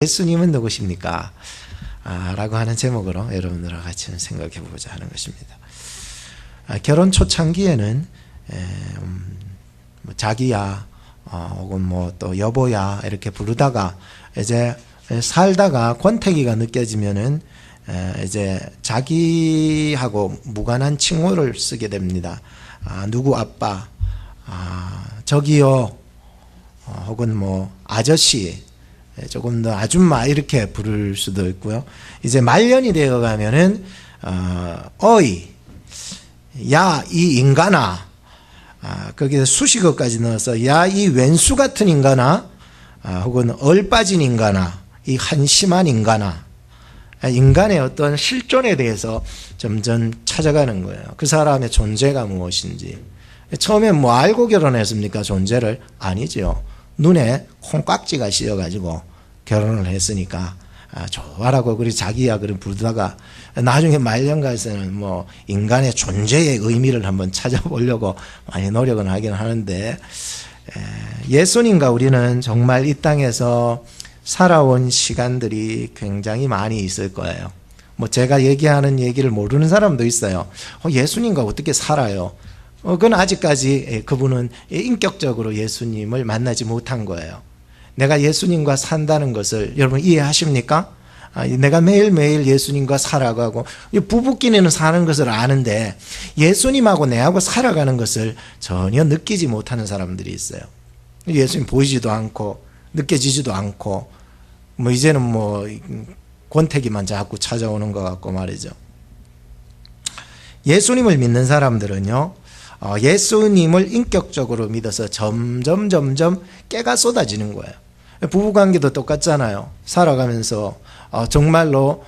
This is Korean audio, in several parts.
예수님은 누구십니까? 라고 하는 제목으로 여러분들과 같이 생각해 보고자 하는 것입니다. 결혼 초창기에는 자기야 혹은 또 여보야 이렇게 부르다가 이제 살다가 권태기가 느껴지면은 이제 자기하고 무관한 칭호를 쓰게 됩니다. 누구 아빠, 저기요, 혹은 아저씨, 조금 더 아줌마 이렇게 부를 수도 있고요. 이제 말년이 되어 가면은 어이, 야 이 인간아, 거기에 수식어까지 넣어서 야 이 왼수 같은 인간아, 혹은 얼빠진 인간아, 이 한심한 인간아, 인간의 어떤 실존에 대해서 점점 찾아가는 거예요. 그 사람의 존재가 무엇인지. 처음에 알고 결혼했습니까? 존재를? 아니죠. 눈에 콩깍지가 씌어가지고 결혼을 했으니까 좋아라고 그리 자기야 그런 부르다가 나중에 말년가에서는 인간의 존재의 의미를 한번 찾아보려고 많이 노력은 하긴 하는데, 예수님과 우리는 정말 이 땅에서 살아온 시간들이 굉장히 많이 있을 거예요. 제가 얘기하는 얘기를 모르는 사람도 있어요. 예수님과 어떻게 살아요? 그건 아직까지 그분은 인격적으로 예수님을 만나지 못한 거예요. 내가 예수님과 산다는 것을 여러분 이해하십니까? 내가 매일매일 예수님과 살아가고 부부끼리는 사는 것을 아는데 예수님하고 내하고 살아가는 것을 전혀 느끼지 못하는 사람들이 있어요. 예수님 보이지도 않고 느껴지지도 않고 이제는 권태기만 자꾸 찾아오는 것 같고 말이죠. 예수님을 믿는 사람들은요, 예수님을 인격적으로 믿어서 점점 깨가 쏟아지는 거예요. 부부관계도 똑같잖아요. 살아가면서 정말로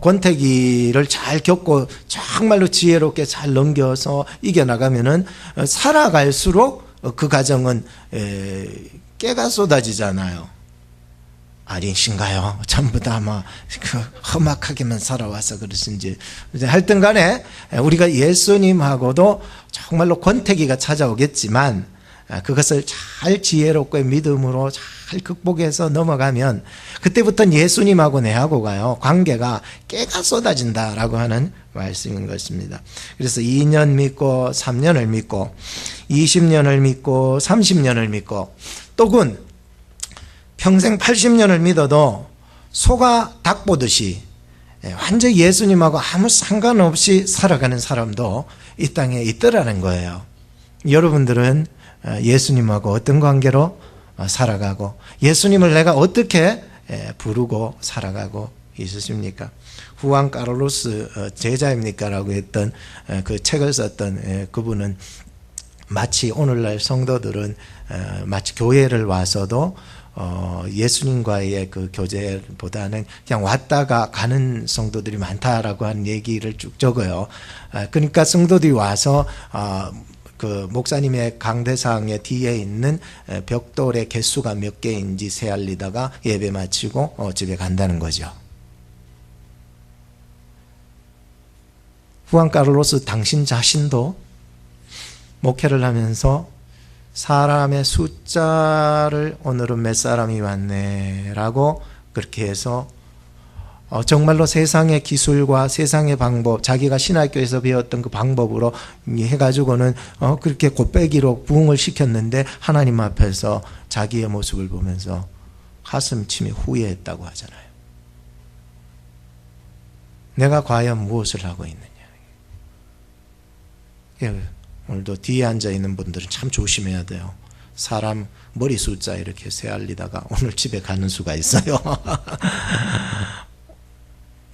권태기를 잘 겪고 정말로 지혜롭게 잘 넘겨서 이겨나가면은 살아갈수록 그 가정은 깨가 쏟아지잖아요. 아니신가요? 전부 다 험악하게만 살아와서 그러신지. 하여튼 간에 우리가 예수님하고도 정말로 권태기가 찾아오겠지만 그것을 잘 지혜롭고 믿음으로 잘 극복해서 넘어가면 그때부터는 예수님하고 내하고가요, 관계가 깨가 쏟아진다라고 하는 말씀인 것입니다. 그래서 2년 믿고 3년을 믿고 20년을 믿고 30년을 믿고 또는 평생 80년을 믿어도 소가 닭 보듯이 완전히 예수님하고 아무 상관없이 살아가는 사람도 이 땅에 있더라는 거예요. 여러분들은 예수님하고 어떤 관계로 살아가고 예수님을 내가 어떻게 부르고 살아가고 있으십니까? 후안 카를로스 제자입니까? 라고 했던 그 책을 썼던 그분은 마치 오늘날 성도들은 마치 교회를 와서도 예수님과의 그 교제보다는 그냥 왔다가 가는 성도들이 많다라고 하는 얘기를 쭉 적어요. 그러니까 성도들이 와서 그 목사님의 강대상의 뒤에 있는 벽돌의 개수가 몇 개인지 세알리다가 예배 마치고 집에 간다는 거죠. 후안 카를로스 당신 자신도 목회를 하면서 사람의 숫자를 오늘은 몇 사람이 왔네 라고 그렇게 해서 정말로 세상의 기술과 세상의 방법, 자기가 신학교에서 배웠던 그 방법으로 해가지고는 그렇게 곱빼기로 부흥을 시켰는데 하나님 앞에서 자기의 모습을 보면서 가슴 치며 후회했다고 하잖아요. 내가 과연 무엇을 하고 있느냐. 오늘도 뒤에 앉아있는 분들은 참 조심해야 돼요. 사람 머리 숫자 이렇게 세알리다가 오늘 집에 가는 수가 있어요.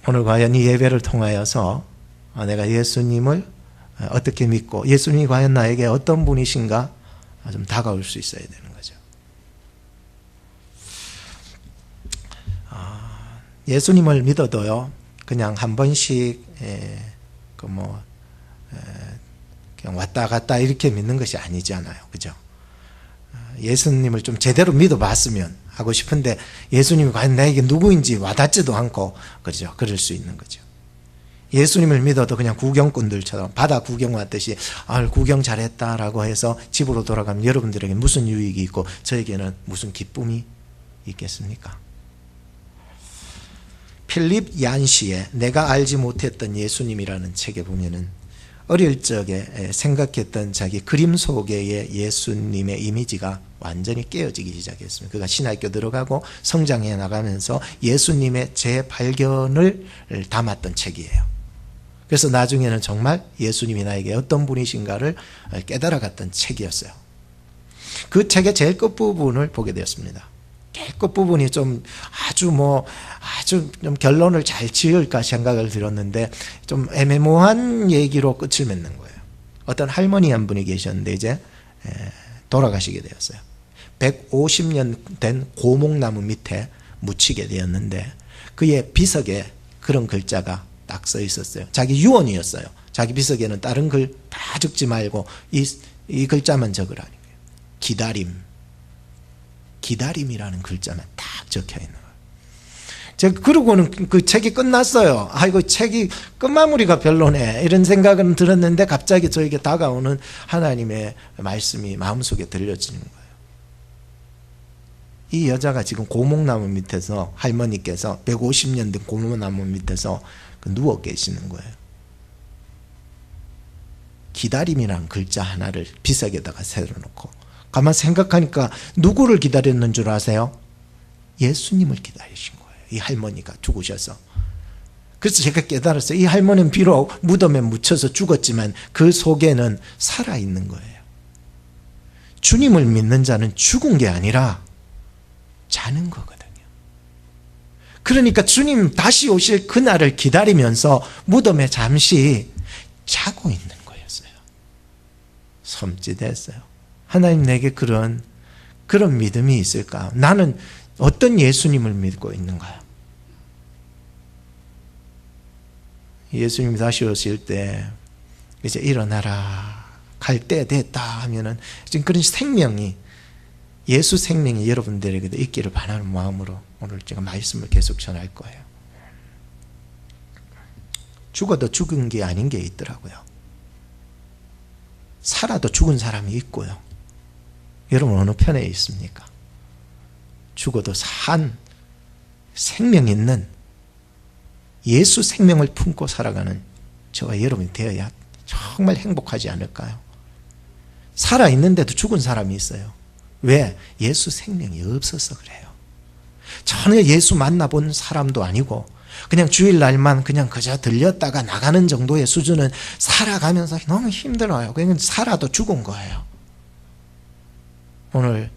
오늘 과연 이 예배를 통하여서 내가 예수님을 어떻게 믿고 예수님이 과연 나에게 어떤 분이신가 좀 다가올 수 있어야 되는 거죠. 예수님을 믿어도요, 그냥 한 번씩 그냥 왔다 갔다 이렇게 믿는 것이 아니잖아요. 그죠? 예수님을 좀 제대로 믿어봤으면 하고 싶은데 예수님이 과연 나에게 누구인지 와닿지도 않고, 그죠? 그럴 수 있는 거죠. 예수님을 믿어도 그냥 구경꾼들처럼 바다 구경 왔듯이 구경 잘했다라고 해서 집으로 돌아가면 여러분들에게 무슨 유익이 있고 저에게는 무슨 기쁨이 있겠습니까? 필립 얀시의 내가 알지 못했던 예수님이라는 책에 보면은 어릴 적에 생각했던 자기 그림 속의 예수님의 이미지가 완전히 깨어지기 시작했습니다. 그가 신학교 들어가고 성장해 나가면서 예수님의 재발견을 담았던 책이에요. 그래서 나중에는 정말 예수님이 나에게 어떤 분이신가를 깨달아갔던 책이었어요. 그 책의 제일 끝부분을 보게 되었습니다. 제일 끝부분이 좀 아주 좀 결론을 잘 지을까 생각을 들었는데 좀 애매모호한 얘기로 끝을 맺는 거예요. 어떤 할머니 한 분이 계셨는데 이제 돌아가시게 되었어요. 150년 된 고목나무 밑에 묻히게 되었는데 그의 비석에 그런 글자가 딱 써 있었어요. 자기 유언이었어요. 자기 비석에는 다른 글 다 적지 말고 이 글자만 적으라는 거예요. 기다림이라는 글자만 딱 적혀 있는 거예요. 제가 그러고는 그 책이 끝났어요. 아이고 책이 끝마무리가 별로네 이런 생각은 들었는데 갑자기 저에게 다가오는 하나님의 말씀이 마음속에 들려지는 거예요. 이 여자가 지금 고목나무 밑에서 할머니께서 150년 된 고목나무 밑에서 누워 계시는 거예요. 기다림이라는 글자 하나를 비석에다가 세워놓고 가만 생각하니까 누구를 기다렸는 줄 아세요? 예수님을 기다리신 거예요. 이 할머니가 죽으셔서. 그래서 제가 깨달았어요. 이 할머니는 비록 무덤에 묻혀서 죽었지만 그 속에는 살아있는 거예요. 주님을 믿는 자는 죽은 게 아니라 자는 거거든요. 그러니까 주님 다시 오실 그날을 기다리면서 무덤에 잠시 자고 있는 거였어요. 섬찟했어요. 하나님 내게 그런 믿음이 있을까? 나는 어떤 예수님을 믿고 있는가요? 예수님이 다시 오실 때 이제 일어나라 갈 때 됐다 하면은 지금 그런 생명이 예수 생명이 여러분들에게도 있기를 바라는 마음으로 오늘 제가 말씀을 계속 전할 거예요. 죽어도 죽은 게 아닌 게 있더라고요. 살아도 죽은 사람이 있고요. 여러분 어느 편에 있습니까? 죽어도 산 생명 있는 예수 생명을 품고 살아가는 저와 여러분이 되어야 정말 행복하지 않을까요? 살아있는데도 죽은 사람이 있어요. 왜? 예수 생명이 없어서 그래요. 전혀 예수 만나본 사람도 아니고 그냥 주일날만 그냥 그저 들렸다가 나가는 정도의 수준은 살아가면서 너무 힘들어요. 그냥 살아도 죽은 거예요. 오늘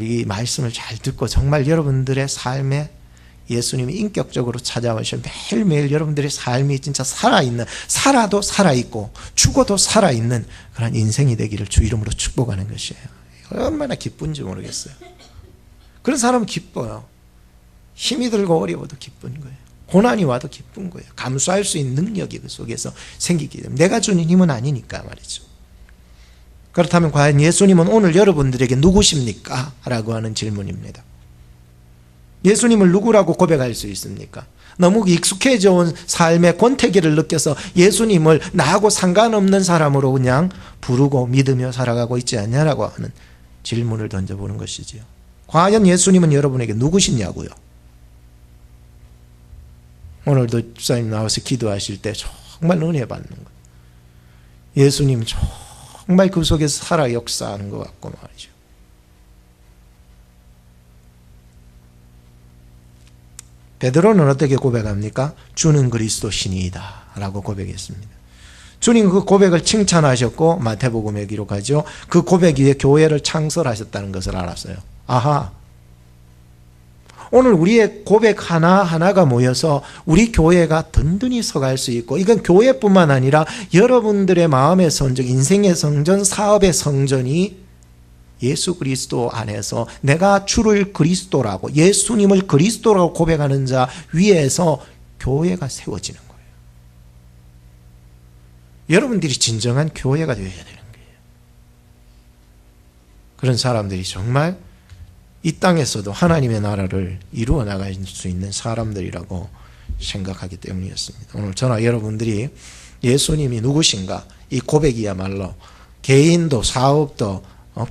이 말씀을 잘 듣고 정말 여러분들의 삶에 예수님이 인격적으로 찾아오셔 매일매일 여러분들의 삶이 진짜 살아있는, 살아도 살아있고 죽어도 살아있는 그런 인생이 되기를 주 이름으로 축복하는 것이에요. 얼마나 기쁜지 모르겠어요. 그런 사람은 기뻐요. 힘이 들고 어려워도 기쁜 거예요. 고난이 와도 기쁜 거예요. 감수할 수 있는 능력이 그 속에서 생기기 때문에 내가 주는 힘은 아니니까 말이죠. 그렇다면 과연 예수님은 오늘 여러분들에게 누구십니까? 라고 하는 질문입니다. 예수님을 누구라고 고백할 수 있습니까? 너무 익숙해져 온 삶의 권태기를 느껴서 예수님을 나하고 상관없는 사람으로 그냥 부르고 믿으며 살아가고 있지 않냐라고 하는 질문을 던져보는 것이지요. 과연 예수님은 여러분에게 누구시냐고요? 오늘도 집사님 나와서 기도하실 때 정말 은혜 받는 거예요. 예수님 정말 그 속에서 살아 역사하는 것 같고 말이죠. 베드로는 어떻게 고백합니까? 주는 그리스도시니이다 라고 고백했습니다. 주님 그 고백을 칭찬하셨고 마태복음에 기록하죠. 그 고백 위에 교회를 창설하셨다는 것을 알았어요. 아하, 오늘 우리의 고백 하나하나가 모여서 우리 교회가 든든히 서갈 수 있고, 이건 교회뿐만 아니라 여러분들의 마음의 성전, 인생의 성전, 사업의 성전이 예수 그리스도 안에서 내가 주를 그리스도라고, 예수님을 그리스도라고 고백하는 자 위에서 교회가 세워지는 거예요. 여러분들이 진정한 교회가 되어야 되는 거예요. 그런 사람들이 정말 이 땅에서도 하나님의 나라를 이루어 나갈 수 있는 사람들이라고 생각하기 때문이었습니다. 오늘 저나 여러분들이 예수님이 누구신가, 이 고백이야말로 개인도 사업도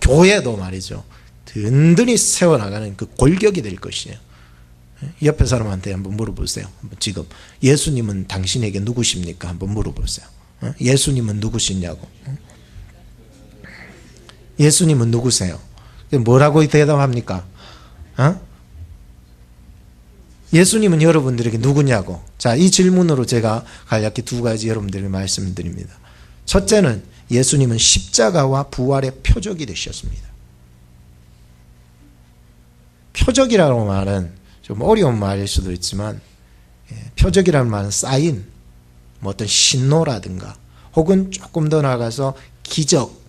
교회도 말이죠, 든든히 세워나가는 그 골격이 될 것이에요. 옆에 사람한테 한번 물어보세요. 지금 예수님은 당신에게 누구십니까? 한번 물어보세요. 예수님은 누구시냐고. 예수님은 누구세요? 뭐라고 대답합니까? 예수님은 여러분들에게 누구냐고. 자, 이 질문으로 제가 간략히 두 가지 여러분들에게 말씀을 드립니다. 첫째는 예수님은 십자가와 부활의 표적이 되셨습니다. 표적이라는 말은 좀 어려운 말일 수도 있지만, 표적이라는 말은 사인, 뭐 어떤 신호라든가 혹은 조금 더 나아가서 기적,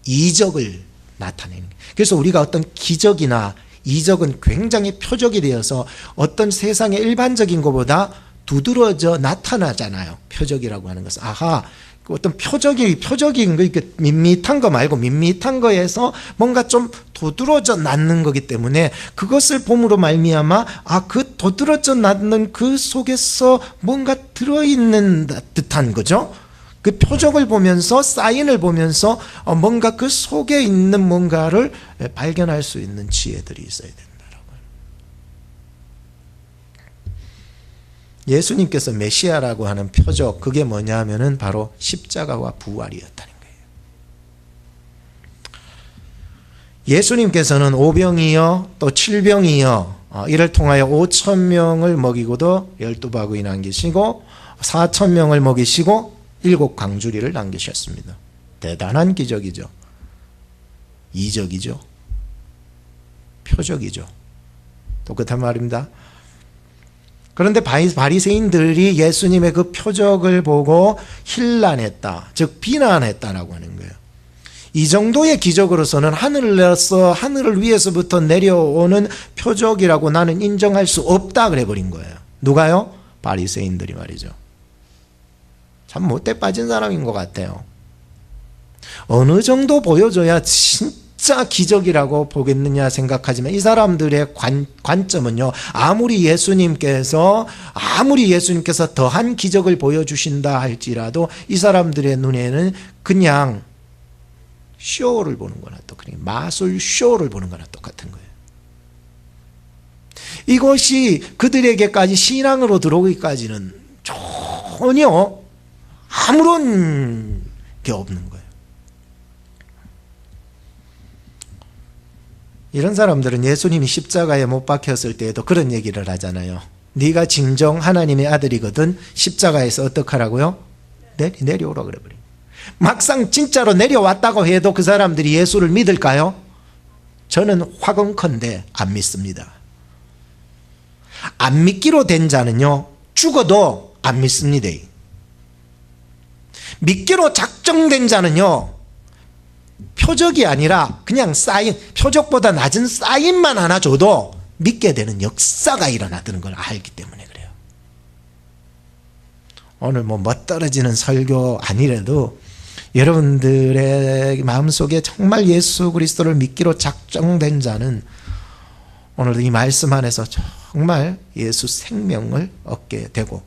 이적을 나타내는 거예요. 그래서 우리가 어떤 기적이나 이적은 굉장히 표적이 되어서 어떤 세상의 일반적인 것보다 두드러져 나타나잖아요. 표적이라고 하는 것은. 아하, 어떤 표적인 거, 이렇게 밋밋한 거 말고 밋밋한 거에서 뭔가 좀 도드러져 낳는 거기 때문에 그것을 봄으로 말미암아, 그 도드러져 낳는 그 속에서 뭔가 들어있는 듯한 거죠. 그 표적을 보면서, 사인을 보면서 뭔가 그 속에 있는 뭔가를 발견할 수 있는 지혜들이 있어야 된다라고요. 예수님께서 메시아라고 하는 표적, 그게 뭐냐 하면은 바로 십자가와 부활이었다는 거예요. 예수님께서는 오병이어 또 칠병이어 이를 통하여 5,000명을 먹이고도 12바구니 남기시고 4,000명을 먹이시고 7 광주리를 남기셨습니다. 대단한 기적이죠. 이적이죠. 표적이죠. 똑같은 말입니다. 그런데 바리새인들이 예수님의 그 표적을 보고 힐난했다, 즉 비난했다라고 하는 거예요. 이 정도의 기적으로서는 하늘을 위에서부터 내려오는 표적이라고 나는 인정할 수 없다 그래 버린 거예요. 누가요? 바리새인들이 말이죠. 참 못돼 빠진 사람인 것 같아요. 어느 정도 보여줘야 진짜 기적이라고 보겠느냐 생각하지만, 이 사람들의 관점은요, 아무리 예수님께서 더한 기적을 보여주신다 할지라도 이 사람들의 눈에는 그냥 쇼를 보는 거나 똑같은, 마술 쇼를 보는 거나 똑같은 거예요. 이것이 그들에게까지 신앙으로 들어오기까지는 전혀 아무런 게 없는 거예요. 이런 사람들은 예수님이 십자가에 못 박혔을 때에도 그런 얘기를 하잖아요. 네가 진정 하나님의 아들이거든 십자가에서 어떡하라고요? 내려오라 그래 버려요. 막상 진짜로 내려왔다고 해도 그 사람들이 예수를 믿을까요? 저는 화건컨대 안 믿습니다. 안 믿기로 된 자는요, 죽어도 안 믿습니다. 믿기로 작정된 자는요, 표적이 아니라 그냥 사인, 표적보다 낮은 사인만 하나 줘도 믿게 되는 역사가 일어나는 걸 알기 때문에 그래요. 오늘 멋떨어지는 설교 아니라도 여러분들의 마음속에 정말 예수 그리스도를 믿기로 작정된 자는 오늘 이 말씀 안에서 정말 예수 생명을 얻게 되고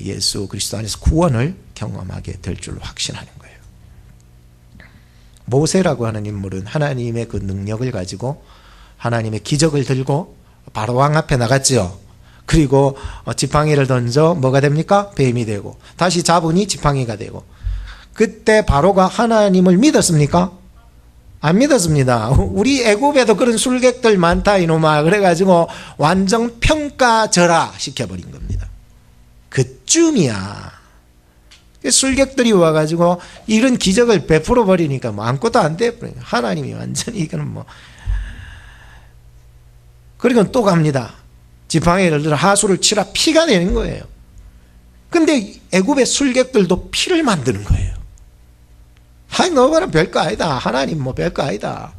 예수 그리스도 안에서 구원을 경험하게 될 줄로 확신하는 거예요. 모세라고 하는 인물은 하나님의 그 능력을 가지고 하나님의 기적을 들고 바로 왕 앞에 나갔지요. 그리고 지팡이를 던져 뭐가 됩니까? 뱀이 되고, 다시 잡으니 지팡이가 되고. 그때 바로가 하나님을 믿었습니까? 안 믿었습니다. 우리 애굽에도 그런 술객들 많다 이놈아 그래가지고 완전 평가절하 시켜버린 겁니다. 그쯤이야. 술객들이 와가지고 이런 기적을 베풀어 버리니까 아무것도 안 돼. 하나님이 완전히 이거는 그리고 또 갑니다. 지팡이를 들어 하수를 치라 피가 되는 거예요. 근데 애굽의 술객들도 피를 만드는 거예요. 너는 별거 아니다. 하나님 별거 아니다.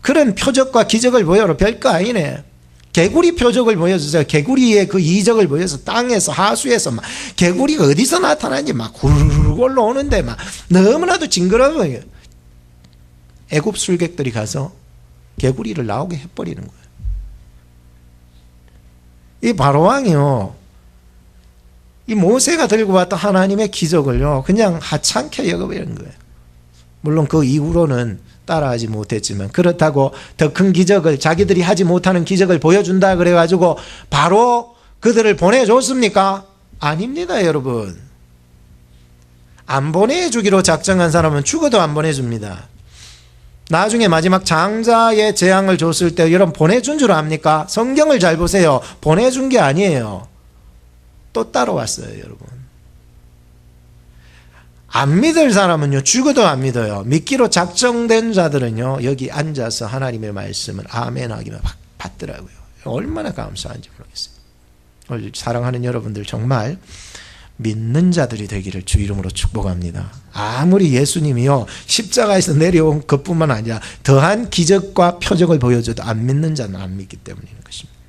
그런 표적과 기적을 보여로 별거 아니네. 개구리 표적을 보여주세요. 개구리의 그 이적을 보여서 땅에서 하수에서 개구리가 어디서 나타나는지 후루룩 올라오는데 너무나도 징그러워요. 애굽 술객들이 가서 개구리를 나오게 해버리는 거예요. 이 바로왕이요, 이 모세가 들고 왔던 하나님의 기적을요 그냥 하찮게 여겨버리는 거예요. 물론 그 이후로는 따라하지 못했지만, 그렇다고 더 큰 기적을, 자기들이 하지 못하는 기적을 보여준다 그래가지고 바로 그들을 보내줬습니까? 아닙니다, 여러분. 안 보내주기로 작정한 사람은 죽어도 안 보내줍니다. 나중에 마지막 장자의 재앙을 줬을 때 여러분 보내준 줄 압니까? 성경을 잘 보세요. 보내준 게 아니에요. 또 따라왔어요, 여러분. 안 믿을 사람은요, 죽어도 안 믿어요. 믿기로 작정된 자들은요, 여기 앉아서 하나님의 말씀을 아멘 하기만 받더라고요. 얼마나 감사한지 모르겠어요. 오늘 사랑하는 여러분들, 정말 믿는 자들이 되기를 주 이름으로 축복합니다. 아무리 예수님이요 십자가에서 내려온 것뿐만 아니라 더한 기적과 표적을 보여줘도 안 믿는 자는 안 믿기 때문인 것입니다.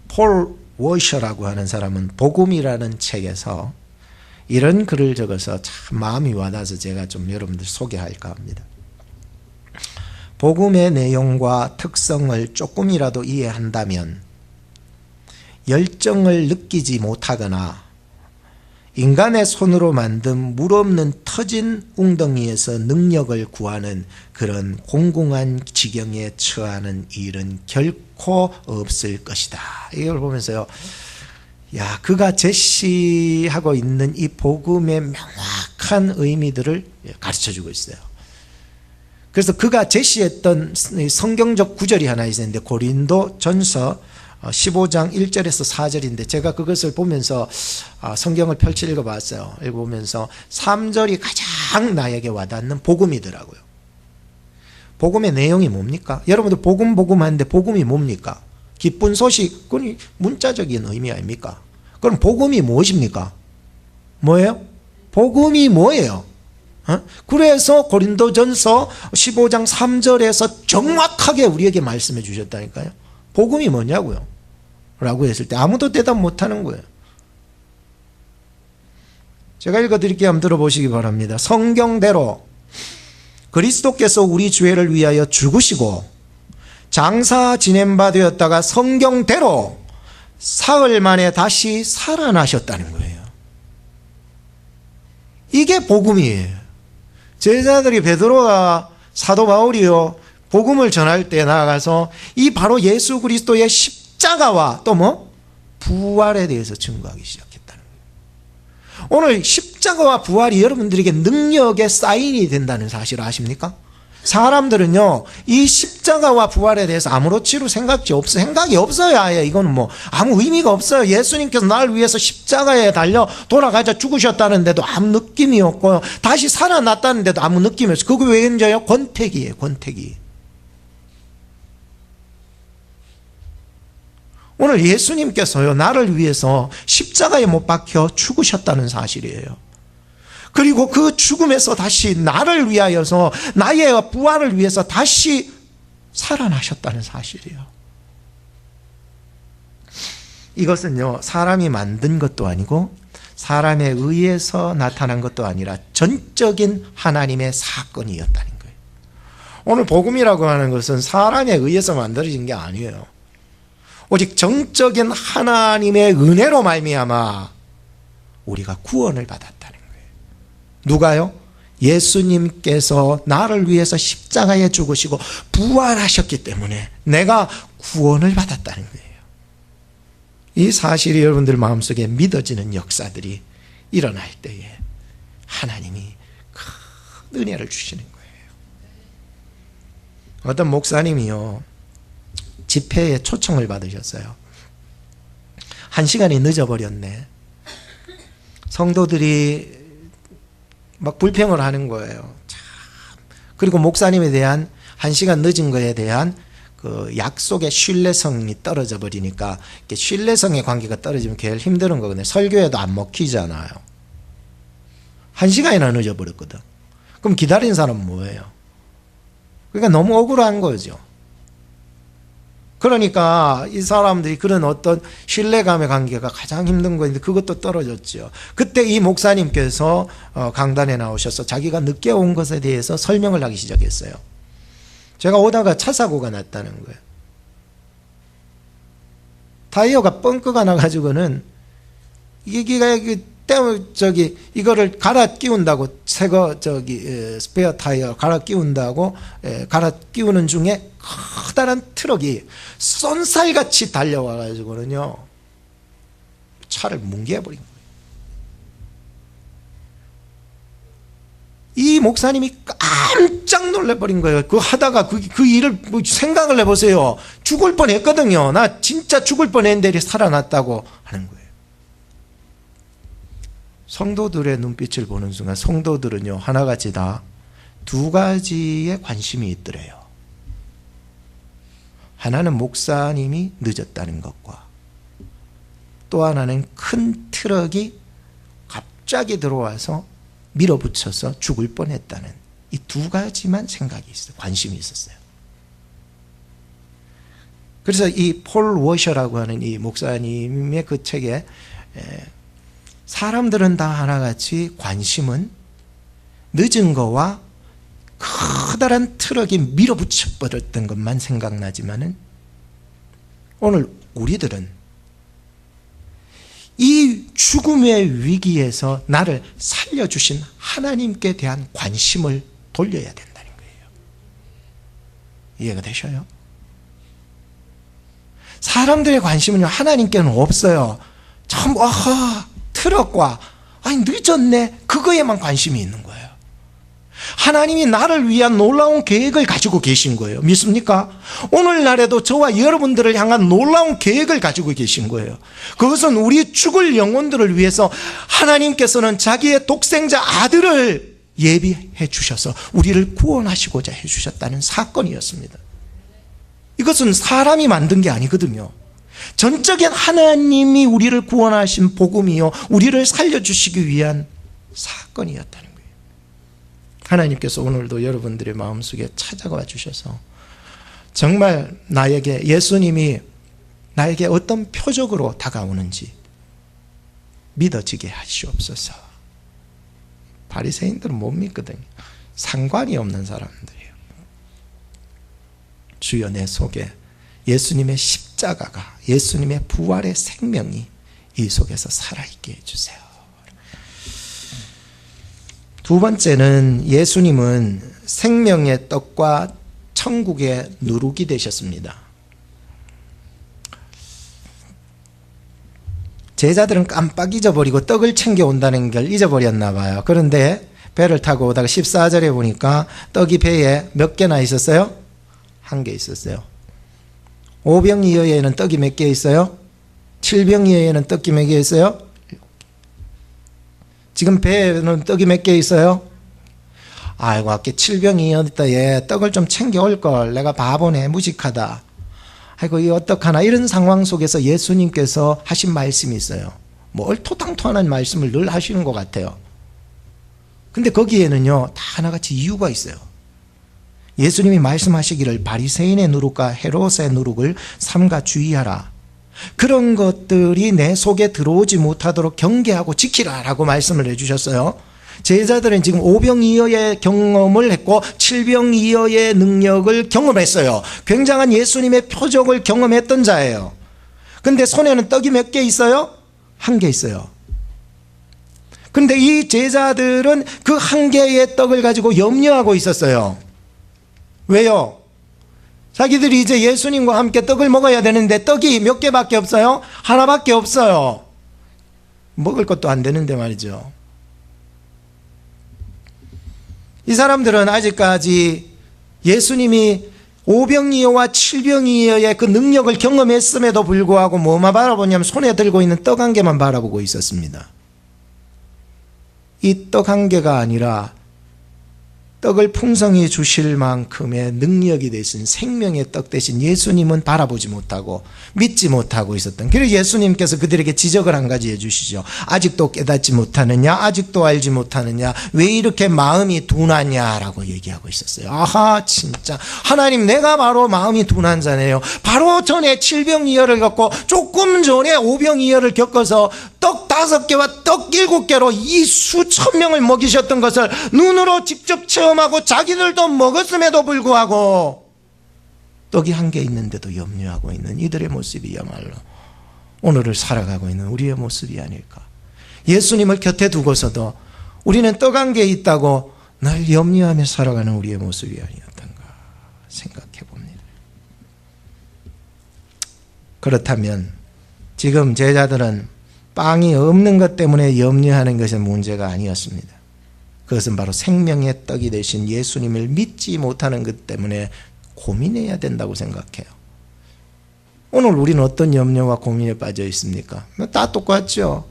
폴 워셔라고 하는 사람은 복음이라는 책에서 이런 글을 적어서 참 마음이 와닿아서 제가 좀 여러분들 소개할까 합니다. 복음의 내용과 특성을 조금이라도 이해한다면 열정을 느끼지 못하거나 인간의 손으로 만든 물 없는 터진 웅덩이에서 능력을 구하는 그런 공공한 지경에 처하는 일은 결코 없을 것이다. 이걸 보면서요, 야, 그가 제시하고 있는 이 복음의 명확한 의미들을 가르쳐주고 있어요. 그래서 그가 제시했던 성경적 구절이 하나 있었는데, 고린도 전서 15장 1절에서 4절인데 제가 그것을 보면서 성경을 펼쳐 읽어봤어요. 읽어보면서 3절이 가장 나에게 와닿는 복음이더라고요. 복음의 내용이 뭡니까? 여러분들 복음 하는데 복음이 뭡니까? 기쁜 소식, 그건 문자적인 의미 아닙니까? 그럼 복음이 무엇입니까? 뭐예요? 복음이 뭐예요? 그래서 고린도전서 15장 3절에서 정확하게 우리에게 말씀해 주셨다니까요. 복음이 뭐냐고요? 라고 했을 때 아무도 대답 못하는 거예요. 제가 읽어드릴게요. 한번 들어보시기 바랍니다. 성경대로 그리스도께서 우리 죄를 위하여 죽으시고 장사 지낸 바 되었다가 성경대로 사흘 만에 다시 살아나셨다는 거예요. 이게 복음이에요. 제자들이 베드로와 사도 바울이요 복음을 전할 때 나아가서 이 바로 예수 그리스도의 십자가와 또 뭐? 부활에 대해서 증거하기 시작했다는 거예요. 오늘 십자가와 부활이 여러분들에게 능력의 사인이 된다는 사실을 아십니까? 사람들은요, 이 십자가와 부활에 대해서 아무렇지로 생각이 없어요. 아예 이거는 뭐 아무 의미가 없어요. 예수님께서 나를 위해서 십자가에 달려 돌아가자 죽으셨다는데도 아무 느낌이 없고요. 다시 살아났다는데도 아무 느낌이 없어요. 그거 왠지요? 권태기예요, 권태기. 오늘 예수님께서요, 나를 위해서 십자가에 못 박혀 죽으셨다는 사실이에요. 그리고 그 죽음에서 다시 나를 위하여서 나의 부활을 위해서 다시 살아나셨다는 사실이에요. 이것은요, 사람이 만든 것도 아니고 사람에 의해서 나타난 것도 아니라 전적인 하나님의 사건이었다는 거예요. 오늘 복음이라고 하는 것은 사람에 의해서 만들어진 게 아니에요. 오직 정적인 하나님의 은혜로 말미암아 우리가 구원을 받았다는 거예요. 누가요? 예수님께서 나를 위해서 십자가에 죽으시고 부활하셨기 때문에 내가 구원을 받았다는 거예요. 이 사실이 여러분들 마음속에 믿어지는 역사들이 일어날 때에 하나님이 큰 은혜를 주시는 거예요. 어떤 목사님이요, 집회에 초청을 받으셨어요. 1시간이 늦어버렸네. 성도들이 막 불평을 하는 거예요. 참. 그리고 목사님에 대한 1시간 늦은 거에 대한 그 약속의 신뢰성이 떨어져 버리니까, 신뢰성의 관계가 떨어지면 제일 힘든 거거든요. 설교에도 안 먹히잖아요. 1시간이나 늦어버렸거든. 그럼 기다린 사람은 뭐예요? 그러니까 너무 억울한 거죠. 그러니까 이 사람들이 그런 어떤 신뢰감의 관계가 가장 힘든 거인데 그것도 떨어졌죠. 그때 이 목사님께서 강단에 나오셔서 자기가 늦게 온 것에 대해서 설명을 하기 시작했어요. 제가 오다가 차 사고가 났다는 거예요. 타이어가 뻥크가 나가지고는 이게 이거를 갈아 끼운다고, 새거 스페어 타이어 갈아 끼운다고, 갈아 끼우는 중에 커다란 트럭이 쏜살같이 달려와가지고는요, 차를 뭉개버린 거예요. 이 목사님이 깜짝 놀래버린 거예요. 그거 하다가 그 일을 생각을 해보세요. 죽을 뻔 했거든요. 나 진짜 죽을 뻔 했는데 살아났다고 하는 거예요. 성도들의 눈빛을 보는 순간 성도들은요, 하나같이 다 두 가지에 관심이 있더래요. 하나는 목사님이 늦었다는 것과, 또 하나는 큰 트럭이 갑자기 들어와서 밀어붙여서 죽을 뻔했다는 이 두 가지만 생각이 있어요. 관심이 있었어요. 그래서 이 폴 워셔라고 하는 이 목사님의 그 책에, 사람들은 다 하나같이 관심은 늦은 거와 커다란 트럭이 밀어붙여 버렸던 것만 생각나지만은, 오늘 우리들은 이 죽음의 위기에서 나를 살려주신 하나님께 대한 관심을 돌려야 된다는 거예요. 이해가 되셔요? 사람들의 관심은요, 하나님께는 없어요. 참, 트럭과, 늦었네, 그거에만 관심이 있는 거예요. 하나님이 나를 위한 놀라운 계획을 가지고 계신 거예요. 믿습니까? 오늘날에도 저와 여러분들을 향한 놀라운 계획을 가지고 계신 거예요. 그것은 우리 죽을 영혼들을 위해서 하나님께서는 자기의 독생자 아들을 예비해 주셔서 우리를 구원하시고자 해 주셨다는 사건이었습니다. 이것은 사람이 만든 게 아니거든요. 전적인 하나님이 우리를 구원하신 복음이요, 우리를 살려주시기 위한 사건이었다는 거예요. 하나님께서 오늘도 여러분들의 마음속에 찾아와 주셔서 정말 예수님이 나에게 어떤 표적으로 다가오는지 믿어지게 하시옵소서. 바리새인들은 못 믿거든요. 상관이 없는 사람들이에요. 주여, 내 속에 예수님의 십자가가, 예수님의 부활의 생명이 이 속에서 살아있게 해주세요. 두 번째는, 예수님은 생명의 떡과 천국의 누룩이 되셨습니다. 제자들은 깜빡 잊어버리고 떡을 챙겨온다는 걸 잊어버렸나 봐요. 그런데 배를 타고 오다가 14절에 보니까 떡이 배에 몇 개나 있었어요? 한 개 있었어요. 5병 이하에는 떡이 몇 개 있어요? 7병 이하에는 떡이 몇 개 있어요? 지금 배에는 떡이 몇 개 있어요? 아이고, 아까 7병 이하에 떡을 좀 챙겨올 걸, 내가 바보네, 무식하다. 아이고, 이 어떡하나, 이런 상황 속에서 예수님께서 하신 말씀이 있어요. 뭐 얼토당토하는 말씀을 늘 하시는 것 같아요. 근데 거기에는요, 다 하나같이 이유가 있어요. 예수님이 말씀하시기를 바리새인의 누룩과 헤롯의 누룩을 삼가 주의하라. 그런 것들이 내 속에 들어오지 못하도록 경계하고 지키라라고 말씀을 해주셨어요. 제자들은 지금 5병 이하의 경험을 했고 7병 이하의 능력을 경험했어요. 굉장한 예수님의 표적을 경험했던 자예요. 근데 손에는 떡이 몇 개 있어요? 한 개 있어요. 근데 이 제자들은 그 한 개의 떡을 가지고 염려하고 있었어요. 왜요? 자기들이 이제 예수님과 함께 떡을 먹어야 되는데 떡이 몇 개밖에 없어요? 하나밖에 없어요. 먹을 것도 안 되는데 말이죠. 이 사람들은 아직까지 예수님이 5병 이하와 7병 이하의 그 능력을 경험했음에도 불구하고 뭐만 바라보냐면 손에 들고 있는 떡 한 개만 바라보고 있었습니다. 이 떡 한 개가 아니라 떡을 풍성히 주실 만큼의 능력이 되신 생명의 떡 대신 예수님은 바라보지 못하고 믿지 못하고 있었던. 그래서 예수님께서 그들에게 지적을 한 가지 해주시죠. 아직도 깨닫지 못하느냐, 아직도 알지 못하느냐, 왜 이렇게 마음이 둔하냐라고 얘기하고 있었어요. 아하, 진짜 하나님, 내가 바로 마음이 둔한 자네요. 바로 전에 7병 이하를 겪고 조금 전에 5병 이하를 겪어서 떡 5개와 떡 7개로 이 수천 명을 먹이셨던 것을 눈으로 직접 체험하고 자기들도 먹었음에도 불구하고 떡이 한 개 있는데도 염려하고 있는 이들의 모습이야말로 오늘을 살아가고 있는 우리의 모습이 아닐까. 예수님을 곁에 두고서도 우리는 떡한 개 있다고 늘 염려하며 살아가는 우리의 모습이 아니었던가 생각해 봅니다. 그렇다면 지금 제자들은 빵이 없는 것 때문에 염려하는 것은 문제가 아니었습니다. 그것은 바로 생명의 떡이 되신 예수님을 믿지 못하는 것 때문에 고민해야 된다고 생각해요. 오늘 우리는 어떤 염려와 고민에 빠져 있습니까? 다 똑같죠.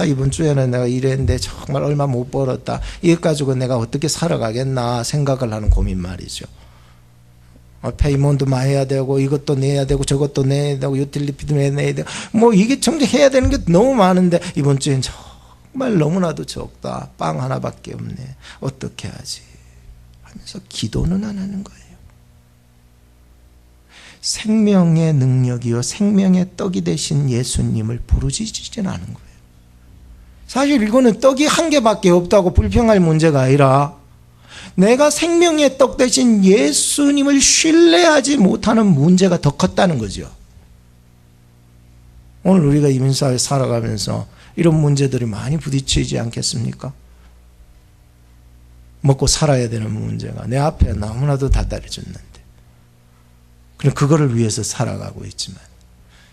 이번 주에는 내가 일했는데 정말 얼마 못 벌었다. 이것 가지고 내가 어떻게 살아가겠나 생각을 하는 고민 말이죠. 페이먼트 많이 해야 되고 이것도 내야 되고 저것도 내야 되고 유틸리티도 내야 되고 뭐 이게 정말 해야 되는 게 너무 많은데 이번 주엔 정말 너무나도 적다. 빵 하나밖에 없네. 어떻게 하지? 하면서 기도는 안 하는 거예요. 생명의 능력이요 생명의 떡이 되신 예수님을 부르짖지는 않은 거예요. 사실 이거는 떡이 한 개밖에 없다고 불평할 문제가 아니라 내가 생명의 떡 대신 예수님을 신뢰하지 못하는 문제가 더 컸다는 거죠. 오늘 우리가 이민사회 살아가면서 이런 문제들이 많이 부딪히지 않겠습니까? 먹고 살아야 되는 문제가 내 앞에 너무나도 다다려졌는데 그럼 그거를 위해서 살아가고 있지만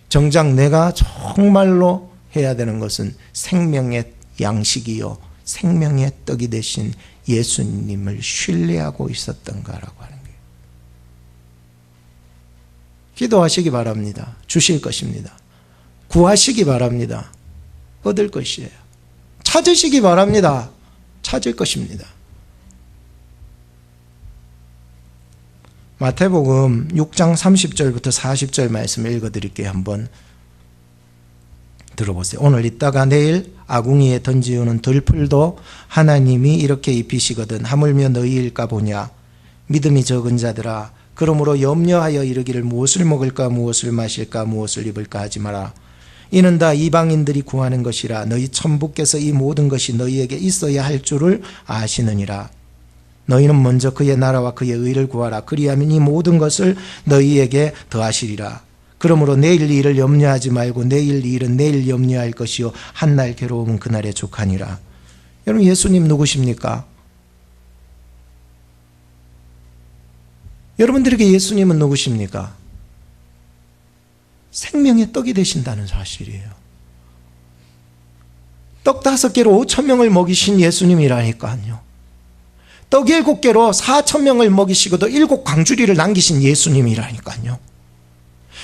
정작 내가 정말로 해야 되는 것은 생명의 양식이요 생명의 떡이 되신 예수님을 신뢰하고 있었던가라고 하는 거예요. 기도하시기 바랍니다. 주실 것입니다. 구하시기 바랍니다. 얻을 것이에요. 찾으시기 바랍니다. 찾을 것입니다. 마태복음 6장 30절부터 40절 말씀을 읽어드릴게요. 한번 들어보세요. 오늘 있다가 내일 아궁이에 던지우는 들풀도 하나님이 이렇게 입히시거든 하물며 너희일까 보냐. 믿음이 적은 자들아 그러므로 염려하여 이르기를 무엇을 먹을까 무엇을 마실까 무엇을 입을까 하지 마라. 이는 다 이방인들이 구하는 것이라. 너희 천부께서 이 모든 것이 너희에게 있어야 할 줄을 아시느니라. 너희는 먼저 그의 나라와 그의 의를 구하라. 그리하면 이 모든 것을 너희에게 더하시리라. 그러므로 내일 일을 염려하지 말고 내일 일은 내일 염려할 것이요 한날 괴로움은 그날에 족하니라. 여러분 예수님 누구십니까? 여러분들에게 예수님은 누구십니까? 생명의 떡이 되신다는 사실이에요. 떡 5개로 5,000명을 먹이신 예수님이라니까요. 떡 7개로 4,000명을 먹이시고도 7광주리를 남기신 예수님이라니까요.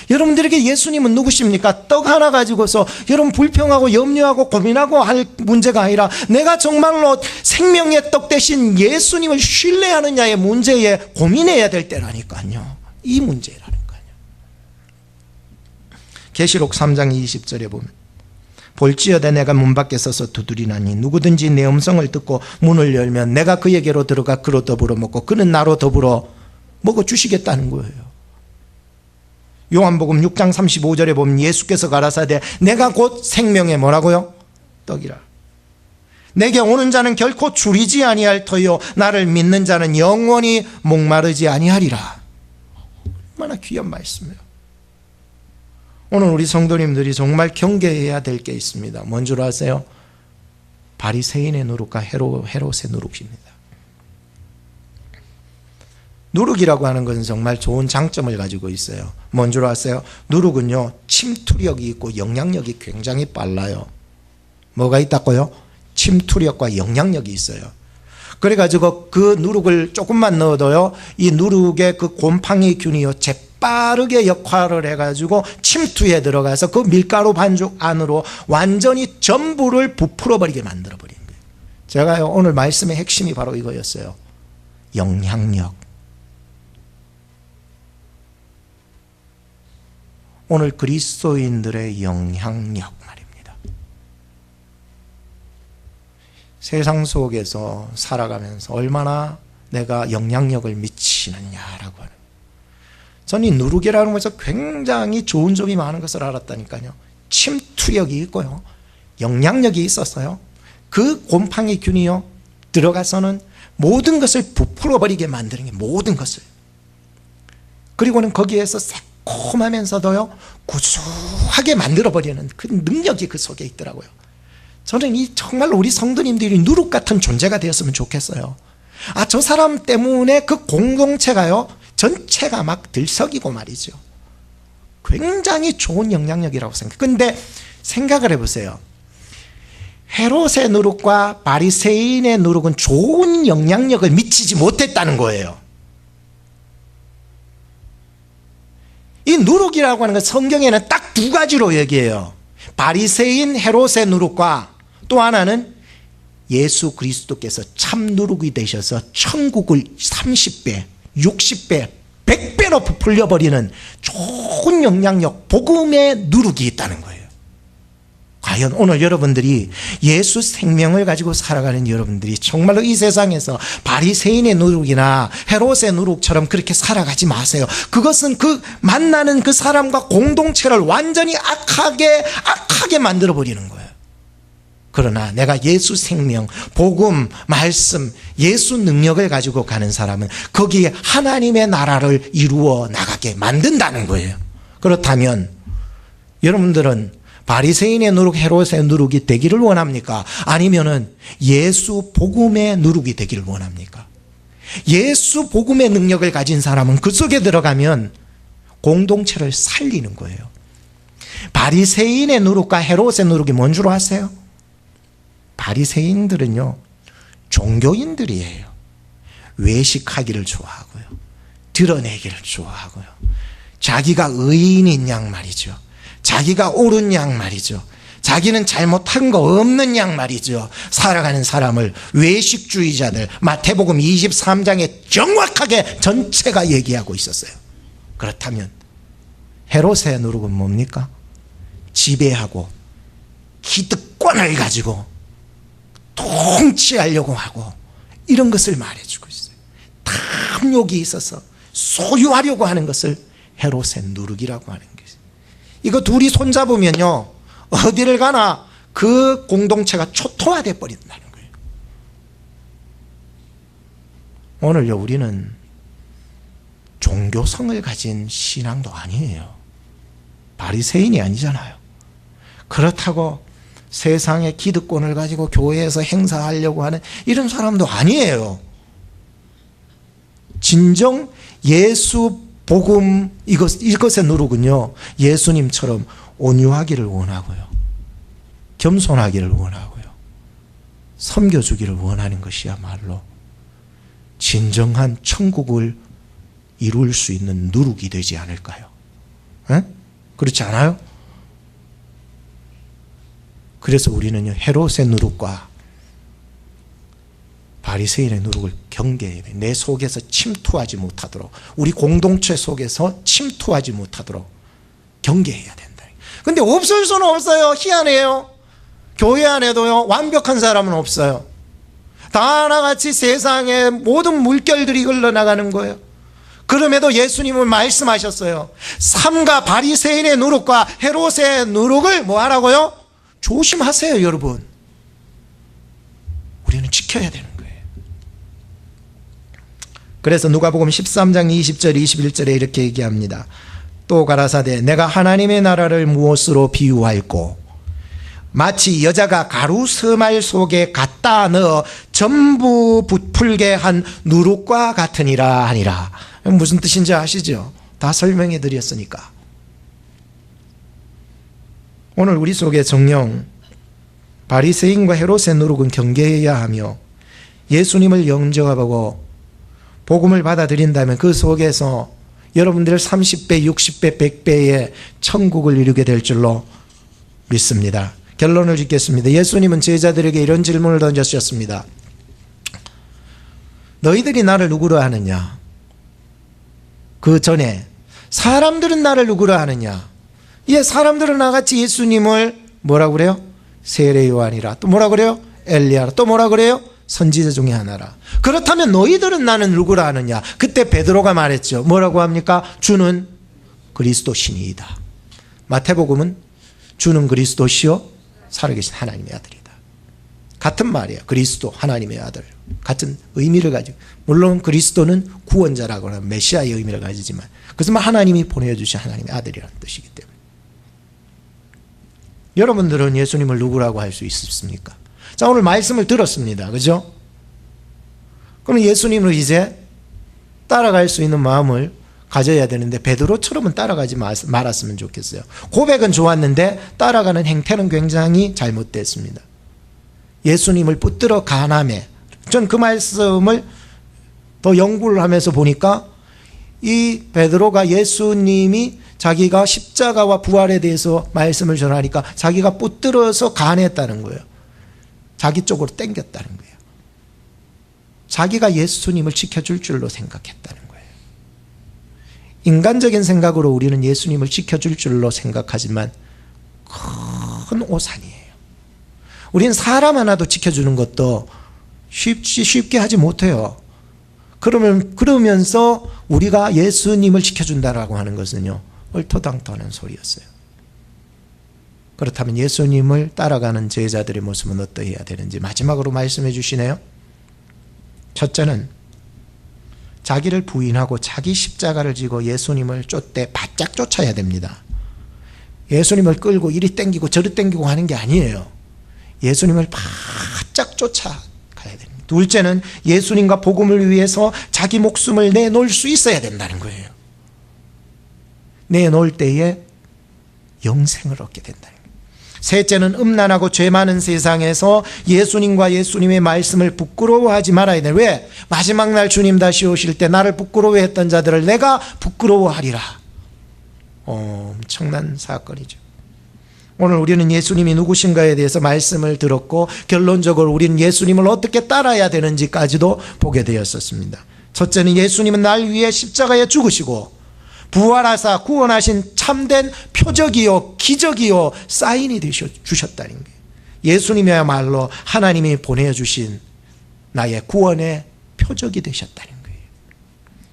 여러분들에게 예수님은 누구십니까? 떡 하나 가지고서 여러분 불평하고 염려하고 고민하고 할 문제가 아니라 내가 정말로 생명의 떡 대신 예수님을 신뢰하느냐의 문제에 고민해야 될 때라니까요. 이 문제라니까요. 계시록 3장 20절에 보면 볼지어다 내가 문 밖에 서서 두드리나니 누구든지 내 음성을 듣고 문을 열면 내가 그에게로 들어가 그로 더불어 먹고 그는 나로 더불어 먹어주시겠다는 거예요. 요한복음 6장 35절에 보면 예수께서 가라사대 내가 곧 생명의 뭐라고요? 떡이라. 내게 오는 자는 결코 줄이지 아니할 터요 나를 믿는 자는 영원히 목마르지 아니하리라. 얼마나 귀한 말씀이에요. 오늘 우리 성도님들이 정말 경계해야 될 게 있습니다. 뭔 줄 아세요? 바리새인의 누룩과 헤롯의 누룩입니다. 누룩이라고 하는 것은 정말 좋은 장점을 가지고 있어요. 뭔 줄 아세요? 누룩은요 침투력이 있고 영향력이 굉장히 빨라요. 뭐가 있다고요? 침투력과 영향력이 있어요. 그래가지고 그 누룩을 조금만 넣어도요 이 누룩의 그 곰팡이균이요 재빠르게 역할을 해가지고 침투에 들어가서 그 밀가루 반죽 안으로 완전히 전부를 부풀어버리게 만들어버리는 거예요. 제가요 오늘 말씀의 핵심이 바로 이거였어요. 영향력. 오늘 그리스도인들의 영향력 말입니다. 세상 속에서 살아가면서 얼마나 내가 영향력을 미치느냐라고 하는. 저는 이 누룩이라는 것에서 굉장히 좋은 점이 많은 것을 알았다니까요. 침투력이 있고요. 영향력이 있었어요. 그 곰팡이균이요 들어가서는 모든 것을 부풀어버리게 만드는 게 모든 것을. 그리고는 거기에서 새콤하면서도요 구수하게 만들어버리는 그 능력이 그 속에 있더라고요. 저는 정말로 우리 성도님들이 누룩 같은 존재가 되었으면 좋겠어요. 저 사람 때문에 그 공동체가요, 전체가 막 들썩이고 말이죠. 굉장히 좋은 영향력이라고 생각해요. 근데 생각을 해보세요. 헤롯의 누룩과 바리새인의 누룩은 좋은 영향력을 미치지 못했다는 거예요. 이 누룩이라고 하는 건 성경에는 딱 두 가지로 얘기해요. 바리새인 헤롯의 누룩과 또 하나는 예수 그리스도께서 참 누룩이 되셔서 천국을 30배, 60배, 100배로 부풀려버리는 좋은 영향력, 복음의 누룩이 있다는 거예요. 과연 오늘 여러분들이 예수 생명을 가지고 살아가는 여러분들이 정말로 이 세상에서 바리새인의 누룩이나 헤롯의 누룩처럼 그렇게 살아가지 마세요. 그것은 그 만나는 그 사람과 공동체를 완전히 악하게 만들어버리는 거예요. 그러나 내가 예수 생명, 복음, 말씀, 예수 능력을 가지고 가는 사람은 거기에 하나님의 나라를 이루어 나가게 만든다는 거예요. 그렇다면 여러분들은 바리새인의 누룩, 헤롯의 누룩이 되기를 원합니까? 아니면은 예수 복음의 누룩이 되기를 원합니까? 예수 복음의 능력을 가진 사람은 그 속에 들어가면 공동체를 살리는 거예요. 바리새인의 누룩과 헤롯의 누룩이 뭔 줄 아세요? 바리새인들은요, 종교인들이에요. 외식하기를 좋아하고요, 드러내기를 좋아하고요, 자기가 의인인 양 말이죠, 자기가 옳은 양 말이죠, 자기는 잘못한 거 없는 양 말이죠, 살아가는 사람을 외식주의자들, 마태복음 23장에 정확하게 전체가 얘기하고 있었어요. 그렇다면 헤롯의 누룩은 뭡니까? 지배하고 기득권을 가지고 통치하려고 하고 이런 것을 말해주고 있어요. 탐욕이 있어서 소유하려고 하는 것을 헤롯의 누룩이라고 하는 것이에요. 이거 둘이 손잡으면요, 어디를 가나 그 공동체가 초토화돼 버린다는 거예요. 오늘요, 우리는 종교성을 가진 신앙도 아니에요. 바리새인이 아니잖아요. 그렇다고 세상의 기득권을 가지고 교회에서 행사하려고 하는 이런 사람도 아니에요. 진정 예수 복음 이것의 누룩은요, 예수님처럼 온유하기를 원하고요, 겸손하기를 원하고요, 섬겨주기를 원하는 것이야말로 진정한 천국을 이룰 수 있는 누룩이 되지 않을까요? 에? 그렇지 않아요? 그래서 우리는요, 헤롯의 누룩과 바리새인의 누룩을 경계해야 돼요. 내 속에서 침투하지 못하도록, 우리 공동체 속에서 침투하지 못하도록 경계해야 된다. 근데 없을 수는 없어요. 희한해요. 교회 안에도요, 완벽한 사람은 없어요. 다 하나같이 세상의 모든 물결들이 흘러나가는 거예요. 그럼에도 예수님은 말씀하셨어요. 삼가 바리새인의 누룩과 헤롯의 누룩을 뭐 하라고요? 조심하세요, 여러분. 우리는 지켜야 되는 거예요. 그래서 누가복음 13장 20절 21절에 이렇게 얘기합니다. 또 가라사대 내가 하나님의 나라를 무엇으로 비유할꼬? 마치 여자가 가루 서말 속에 갖다 넣어 전부 부풀게 한 누룩과 같으니라 하니라. 무슨 뜻인지 아시죠? 다 설명해 드렸으니까. 오늘 우리 속에 정녕 바리새인과 헤롯의 누룩은 경계해야 하며, 예수님을 영접하고 복음을 받아들인다면 그 속에서 여러분들 30배, 60배, 100배의 천국을 이루게 될 줄로 믿습니다. 결론을 짓겠습니다. 예수님은 제자들에게 이런 질문을 던졌습니다. 너희들이 나를 누구로 아느냐? 그 전에 사람들은 나를 누구로 아느냐? 예, 사람들은 나같이 예수님을 뭐라고 그래요? 세례 요한이라. 또 뭐라고 그래요? 엘리야라. 또 뭐라고 그래요? 선지자 중에 하나라. 그렇다면 너희들은 나는 누구라 하느냐? 그때 베드로가 말했죠. 뭐라고 합니까? 주는 그리스도시니이다. 마태복음은 주는 그리스도시요 살아계신 하나님의 아들이다. 같은 말이에요. 그리스도 하나님의 아들. 같은 의미를 가지고, 물론 그리스도는 구원자라고 하는 메시아의 의미를 가지지만 그것은 하나님이 보내주신 하나님의 아들이라는 뜻이기 때문에. 여러분들은 예수님을 누구라고 할 수 있습니까? 자, 오늘 말씀을 들었습니다. 그죠? 그럼 예수님을 이제 따라갈 수 있는 마음을 가져야 되는데 베드로처럼은 따라가지 말았으면 좋겠어요. 고백은 좋았는데 따라가는 행태는 굉장히 잘못됐습니다. 예수님을 붙들어 간함에, 전 그 말씀을 더 연구를 하면서 보니까 이 베드로가 예수님이 자기가 십자가와 부활에 대해서 말씀을 전하니까 자기가 붙들어서 간했다는 거예요. 자기 쪽으로 땡겼다는 거예요. 자기가 예수님을 지켜줄 줄로 생각했다는 거예요. 인간적인 생각으로 우리는 예수님을 지켜줄 줄로 생각하지만 큰 오산이에요. 우리는 사람 하나도 지켜주는 것도 쉽게 하지 못해요. 그러면서 우리가 예수님을 지켜준다라고 하는 것은요, 얼토당토하는 소리였어요. 그렇다면 예수님을 따라가는 제자들의 모습은 어떠해야 되는지 마지막으로 말씀해 주시네요. 첫째는 자기를 부인하고 자기 십자가를 지고 예수님을 쫓되 바짝 쫓아야 됩니다. 예수님을 끌고 이리 땡기고 저리 땡기고 하는 게 아니에요. 예수님을 바짝 쫓아가야 됩니다. 둘째는 예수님과 복음을 위해서 자기 목숨을 내놓을 수 있어야 된다는 거예요. 내놓을 때에 영생을 얻게 된다는 거예요. 셋째는 음란하고 죄 많은 세상에서 예수님과 예수님의 말씀을 부끄러워하지 말아야 돼요. 왜? 마지막 날 주님 다시 오실 때 나를 부끄러워했던 자들을 내가 부끄러워하리라. 엄청난 사건이죠. 오늘 우리는 예수님이 누구신가에 대해서 말씀을 들었고 결론적으로 우리는 예수님을 어떻게 따라야 되는지까지도 보게 되었었습니다. 첫째는 예수님은 날 위해 십자가에 죽으시고 부활하사 구원하신 참된 표적이요 기적이요 사인이 주셨다는 거예요. 예수님이야말로 하나님이 보내주신 나의 구원의 표적이 되셨다는 거예요.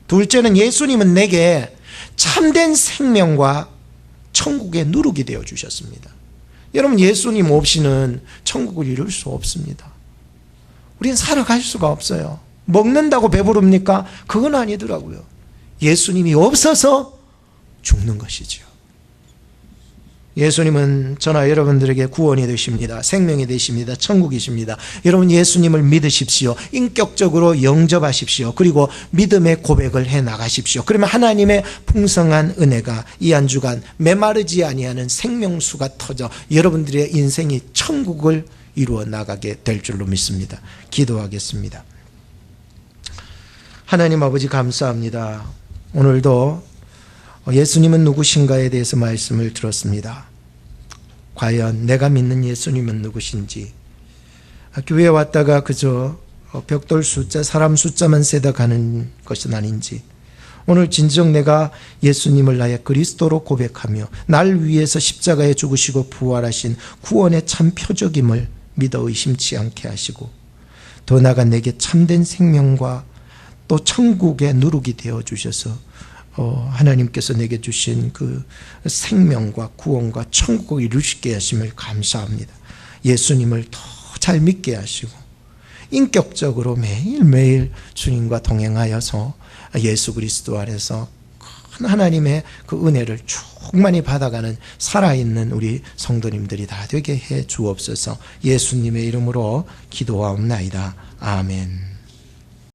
둘째는 예수님은 내게 참된 생명과 천국의 누룩이 되어 주셨습니다. 여러분, 예수님 없이는 천국을 이룰 수 없습니다. 우리는 살아갈 수가 없어요. 먹는다고 배부릅니까? 그건 아니더라고요. 예수님이 없어서 죽는 것이죠. 예수님은 저나 여러분들에게 구원이 되십니다. 생명이 되십니다. 천국이십니다. 여러분, 예수님을 믿으십시오. 인격적으로 영접하십시오. 그리고 믿음의 고백을 해 나가십시오. 그러면 하나님의 풍성한 은혜가 이 한 주간 메마르지 아니하는 생명수가 터져 여러분들의 인생이 천국을 이루어 나가게 될 줄로 믿습니다. 기도하겠습니다. 하나님 아버지, 감사합니다. 오늘도 예수님은 누구신가에 대해서 말씀을 들었습니다. 과연 내가 믿는 예수님은 누구신지, 교회에 왔다가 그저 벽돌 숫자, 사람 숫자만 세다 가는 것은 아닌지, 오늘 진정 내가 예수님을 나의 그리스도로 고백하며 날 위해서 십자가에 죽으시고 부활하신 구원의 참 표적임을 믿어 의심치 않게 하시고, 더 나아가 내게 참된 생명과 또 천국의 누룩이 되어 주셔서 하나님께서 내게 주신 그 생명과 구원과 천국을 이루시게 하심을 감사합니다. 예수님을 더 잘 믿게 하시고 인격적으로 매일매일 주님과 동행하여서 예수 그리스도 안에서 큰 하나님의 그 은혜를 충만히 받아가는 살아있는 우리 성도님들이 다 되게 해 주옵소서. 예수님의 이름으로 기도하옵나이다. 아멘.